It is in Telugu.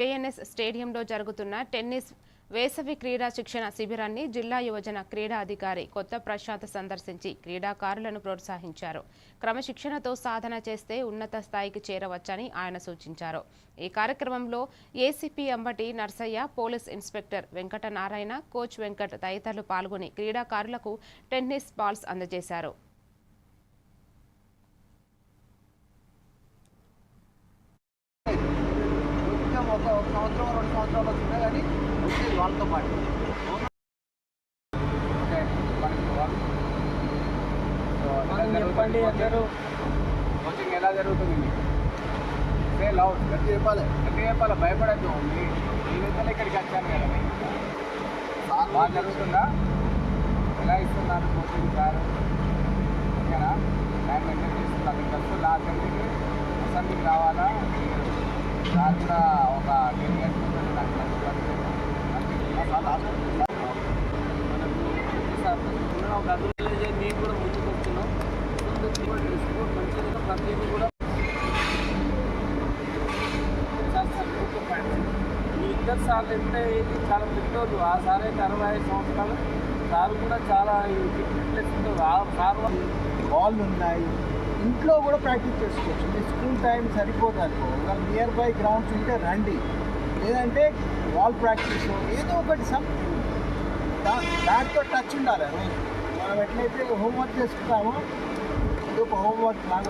కేఎన్ఎస్ స్టేడియంలో జరుగుతున్న టెన్నిస్ వేసవి క్రీడా శిక్షణ శిబిరాన్ని జిల్లా యువజన క్రీడా అధికారి కొత్త ప్రశాంత్ సందర్శించి క్రీడాకారులను ప్రోత్సహించారు. క్రమశిక్షణతో సాధన చేస్తే ఉన్నత స్థాయికి చేరవచ్చని ఆయన సూచించారు. ఈ కార్యక్రమంలో ACP Ambati Narsaiah, police inspector Venkatanarayana, coach Venkat తదితరులు పాల్గొని క్రీడాకారులకు టెన్నిస్ బాల్స్ అందజేశారు. ఒక సంవత్సరం 2 సంవత్సరాలు వచ్చినా కానీ వచ్చేది వాళ్ళతో పాటు. చెప్పండి అందరూ కోచింగ్ ఎలా జరుగుతుంది మీకు? లౌడ్ గట్టి చెప్పాలి, భయపడద్దు. నేనైతే ఇక్కడికి వచ్చాను కదా, బాగా జరుగుతుందా? ఎలా ఇస్తున్నారు కోచింగ్ సార్? ఓకేనా? టైం మెయింటైన్ చేస్తున్నా. మీకు తెలుసు లాస్ట్ టైంకి అసెంబ్లీకి రావాలా సార్ కూడా ఒక 10 years నాకు మనకు ఒక అభివృద్ధి మేము కూడా ముందుకు వస్తున్నాం. స్పోర్ట్ మంచిగా ప్రతిదీ కూడా మీ ఇద్దరు సార్లు అంటే చాలా పెద్దోళ్ళు. ఆ సార్ అయితే 65 సంవత్సరాలు. సార్ కూడా చాలా ఫిట్నెస్ ఉంటుంది. ఆ సార్ బాల్ ఉన్నాయి, ఇంట్లో కూడా ప్రాక్టీస్ చేసుకోవచ్చు. మీ స్కూల్ టైం సరిపోదు అనుకో, నియర్ బై గ్రౌండ్స్ ఉంటే రండి. లేదంటే బాల్ ప్రాక్టీస్ ఏదో ఒకటి సంథింగ్ దాంతో టచ్ ఉండాలి. మనం ఎట్లయితే హోంవర్క్ చేసుకుంటామో ఇది ఒక హోంవర్క్ లాగా.